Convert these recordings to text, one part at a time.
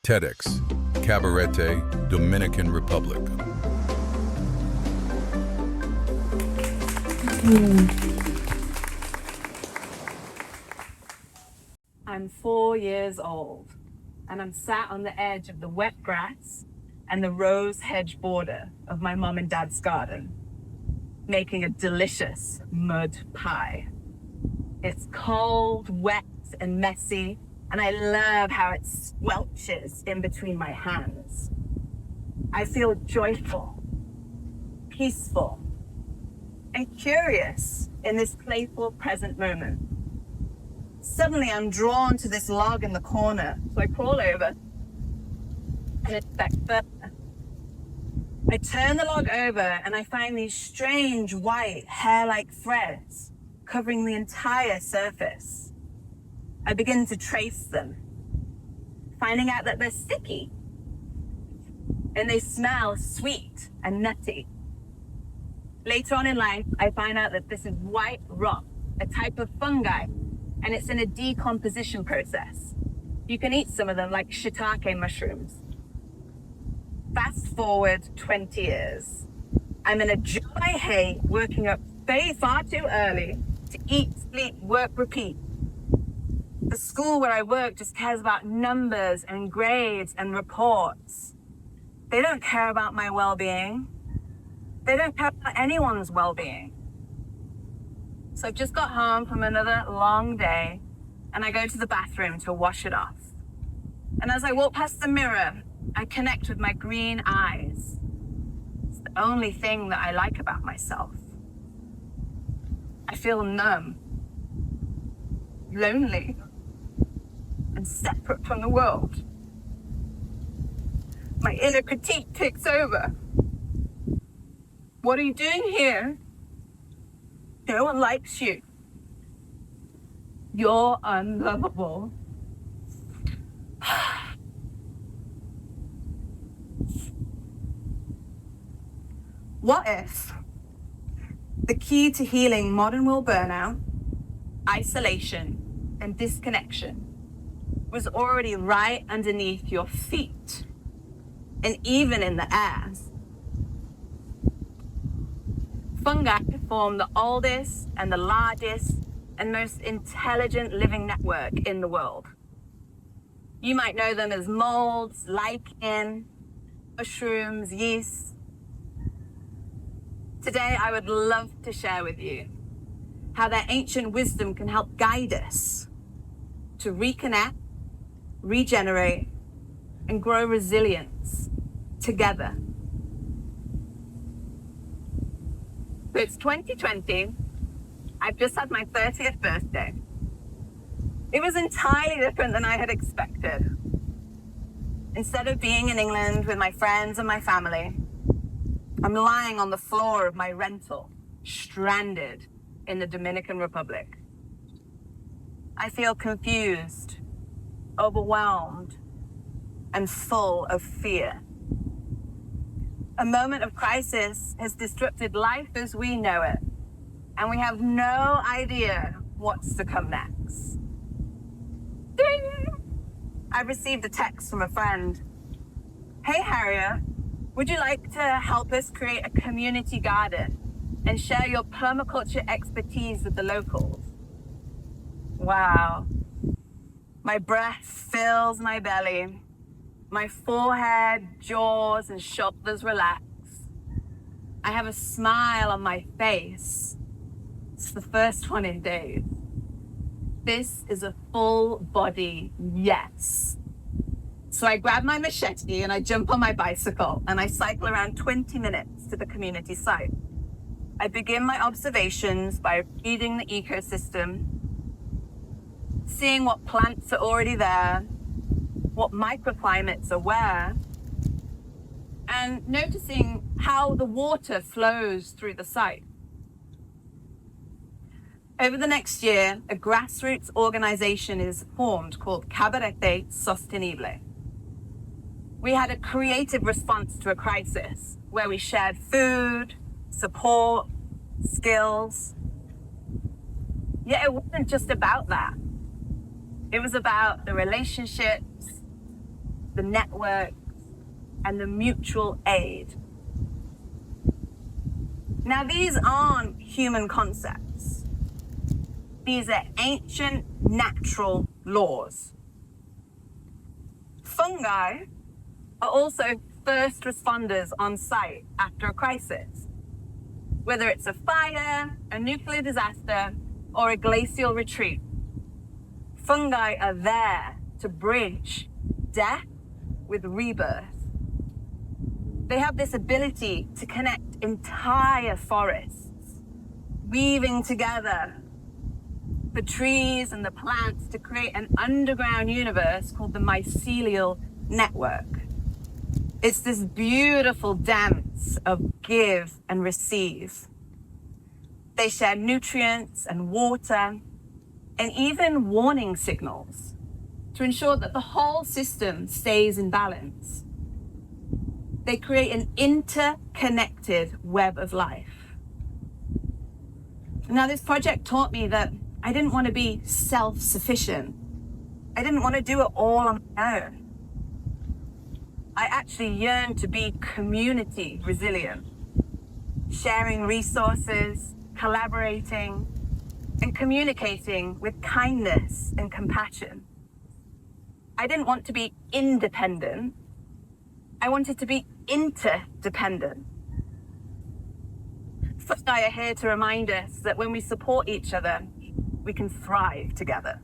TEDxCabarete, Dominican Republic. I'm 4 years old, and I'm sat on the edge of the wet grass and the rose hedge border of my mom and dad's garden, making a delicious mud pie. It's cold, wet, and messy, and I love how it squelches in between my hands. I feel joyful, peaceful, and curious in this playful present moment. Suddenly, I'm drawn to this log in the corner, so I crawl over and inspect further. I turn the log over and I find these strange white hair-like threads covering the entire surface. I begin to trace them, finding out that they're sticky and they smell sweet and nutty. Later on in life, I find out that this is white rock, a type of fungi, and it's in a decomposition process. You can eat some of them like shiitake mushrooms. Fast forward 20 years. I'm in a job I hate, working up far too early to eat, sleep, work, repeat. The school where I work just cares about numbers and grades and reports. They don't care about my well-being. They don't care about anyone's well-being. So I've just got home from another long day, and I go to the bathroom to wash it off. And as I walk past the mirror, I connect with my green eyes. It's the only thing that I like about myself. I feel numb, lonely, and separate from the world. My inner critique takes over. What are you doing here? No one likes you. You're unlovable. What if the key to healing modern world burnout, isolation, and disconnection was already right underneath your feet and even in the air? Fungi form the oldest and the largest and most intelligent living network in the world. You might know them as molds, lichen, mushrooms, yeast. Today, I would love to share with you how their ancient wisdom can help guide us to reconnect, regenerate, and grow resilience together. So it's 2020. I've just had my 30th birthday. It was entirely different than I had expected. Instead of being in England with my friends and my family, I'm lying on the floor of my rental, stranded in the Dominican Republic. I feel confused, overwhelmed, and full of fear. A moment of crisis has disrupted life as we know it, and we have no idea what's to come next. Ding! I've received a text from a friend. Hey, Harriet, would you like to help us create a community garden and share your permaculture expertise with the locals? Wow. My breath fills my belly. My forehead, jaws, and shoulders relax. I have a smile on my face. It's the first one in days. This is a full body yes. So I grab my machete and I jump on my bicycle and I cycle around 20 minutes to the community site. I begin my observations by reading the ecosystem, seeing what plants are already there, what microclimates are where, and noticing how the water flows through the site. Over the next year, a grassroots organization is formed called Cabarete Sostenible. We had a creative response to a crisis where we shared food, support, skills. Yet it wasn't just about that. It was about the relationships, the network, and the mutual aid. Now, these aren't human concepts. These are ancient natural laws. Fungi are also first responders on site after a crisis, whether it's a fire, a nuclear disaster, or a glacial retreat. Fungi are there to bridge death with rebirth. They have this ability to connect entire forests, weaving together the trees and the plants to create an underground universe called the mycelial network. It's this beautiful dance of give and receive. They share nutrients and water and even warning signals to ensure that the whole system stays in balance. They create an interconnected web of life. Now, this project taught me that I didn't want to be self-sufficient. I didn't want to do it all on my own. I actually yearned to be community resilient, sharing resources, collaborating, and communicating with kindness and compassion. I didn't want to be independent. I wanted to be interdependent. Fungi are here to remind us that when we support each other, we can thrive together.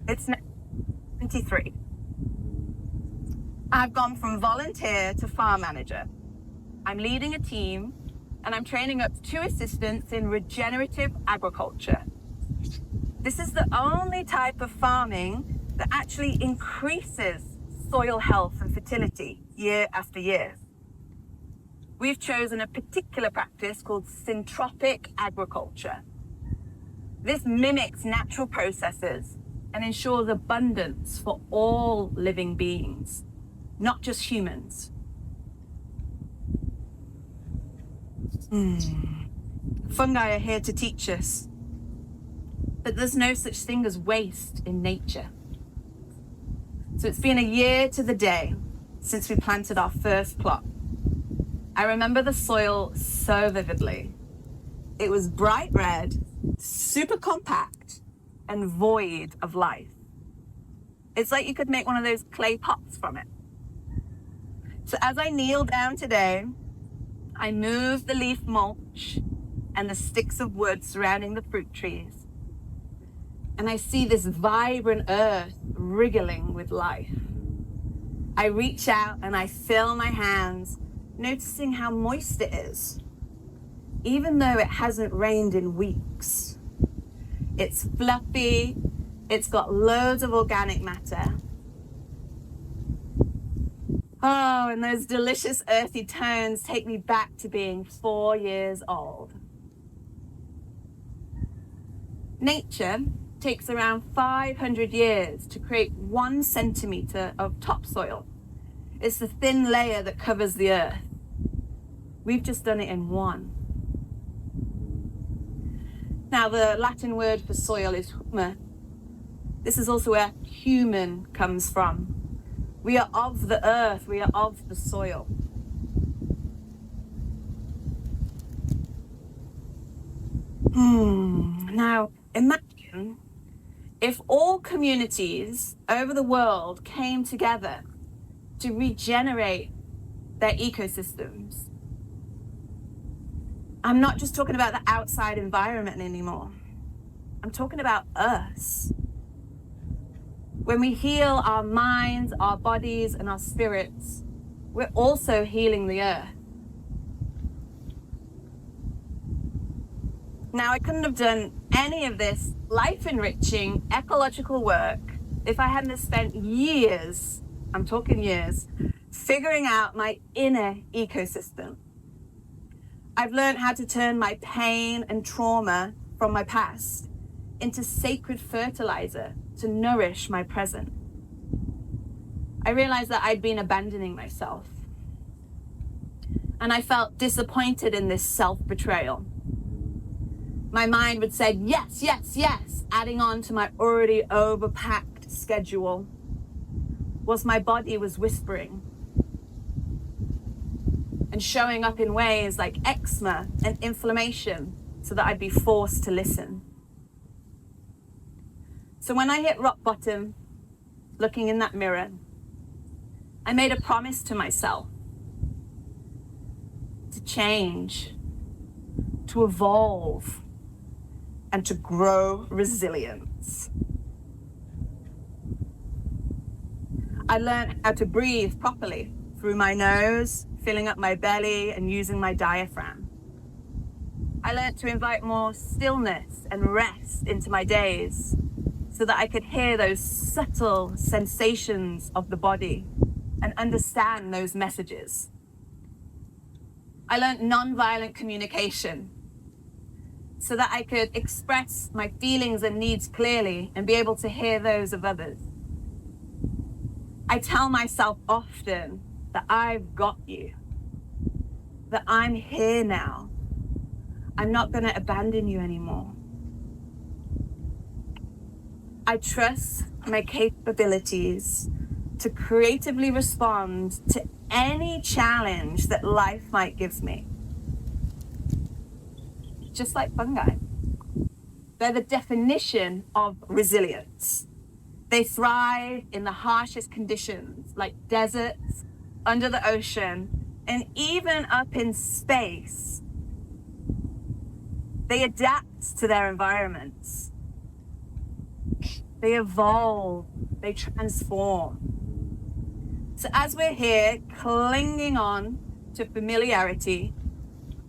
It's 23. I've gone from volunteer to farm manager. I'm leading a team and I'm training up 2 assistants in regenerative agriculture. This is the only type of farming that actually increases soil health and fertility year after year. We've chosen a particular practice called syntropic agriculture. This mimics natural processes and ensures abundance for all living beings, not just humans. Fungi are here to teach us that there's no such thing as waste in nature. So it's been a year to the day since we planted our first plot. I remember the soil so vividly. It was bright red, super compact, and void of life. It's like you could make one of those clay pots from it. So as I kneel down today, I move the leaf mulch and the sticks of wood surrounding the fruit trees. And I see this vibrant earth wriggling with life. I reach out and I fill my hands, noticing how moist it is, even though it hasn't rained in weeks. It's fluffy, it's got loads of organic matter. Oh, and those delicious earthy tones take me back to being 4 years old. Nature takes around 500 years to create 1 centimeter of topsoil. It's the thin layer that covers the earth. We've just done it in 1. Now, the Latin word for soil is humus. This is also where human comes from. We are of the earth, we are of the soil. Now, imagine if all communities over the world came together to regenerate their ecosystems. I'm not just talking about the outside environment anymore. I'm talking about us. When we heal our minds, our bodies, and our spirits, we're also healing the earth. Now, I couldn't have done any of this life-enriching ecological work if I hadn't spent years, I'm talking years, figuring out my inner ecosystem. I've learned how to turn my pain and trauma from my past into sacred fertilizer to nourish my present. I realized that I'd been abandoning myself. And I felt disappointed in this self-betrayal. My mind would say, yes, yes, yes, adding on to my already overpacked schedule, whilst my body was whispering and showing up in ways like eczema and inflammation so that I'd be forced to listen. So when I hit rock bottom, looking in that mirror, I made a promise to myself to change, to evolve, and to grow resilience. I learned how to breathe properly through my nose, filling up my belly and using my diaphragm. I learned to invite more stillness and rest into my days so that I could hear those subtle sensations of the body and understand those messages. I learned nonviolent communication so that I could express my feelings and needs clearly and be able to hear those of others. I tell myself often that I've got you, that I'm here now. I'm not going to abandon you anymore. I trust my capabilities to creatively respond to any challenge that life might give me. Just like fungi. They're the definition of resilience. They thrive in the harshest conditions, like deserts, under the ocean, and even up in space. They adapt to their environments. They evolve, they transform. So as we're here clinging on to familiarity,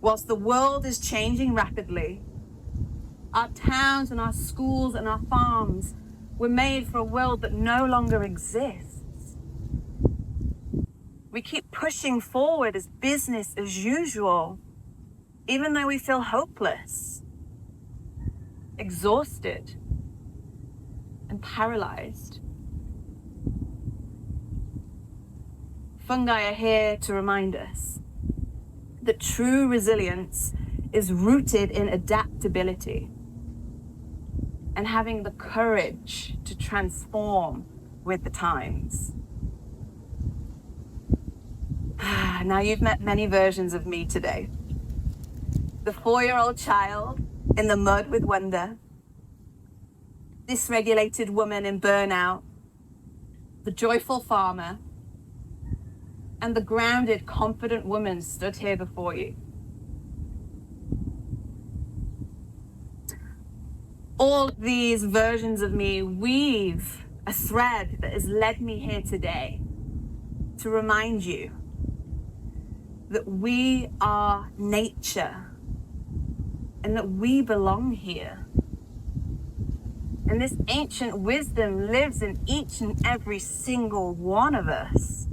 whilst the world is changing rapidly, our towns and our schools and our farms were made for a world that no longer exists. We keep pushing forward as business as usual, even though we feel hopeless, exhausted, and paralyzed. Fungi are here to remind us that true resilience is rooted in adaptability and having the courage to transform with the times. Now you've met many versions of me today. The 4-year-old child in the mud with wonder, dysregulated woman in burnout, the joyful farmer, and the grounded, confident woman stood here before you. All these versions of me weave a thread that has led me here today to remind you that we are nature and that we belong here. And this ancient wisdom lives in each and every single one of us.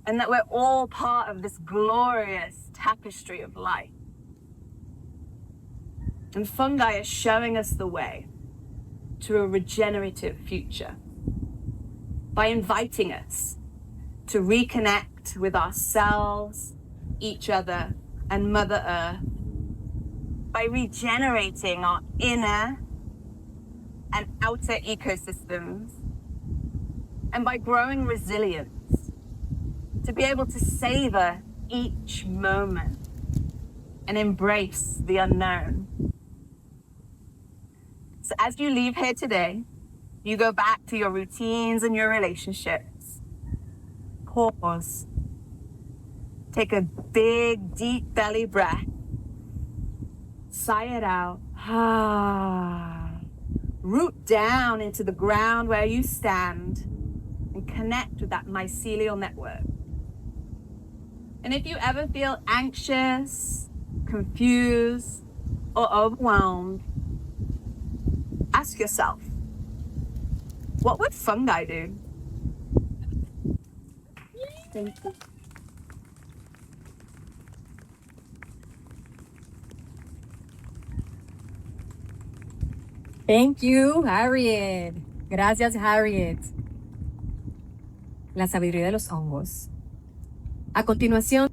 And that we're all part of this glorious tapestry of life. And fungi are showing us the way to a regenerative future by inviting us to reconnect with ourselves, each other, and Mother Earth, by regenerating our inner and outer ecosystems, and by growing resilience to be able to savor each moment and embrace the unknown. So as you leave here today, you go back to your routines and your relationships. Pause. Take a big, deep belly breath. Sigh it out. Root down into the ground where you stand and connect with that mycelial network. And if you ever feel anxious, confused, or overwhelmed, ask yourself, what would fungi do? Thank you. Thank you, Harriet. Gracias, Harriet. La sabiduría de los hongos. A continuación,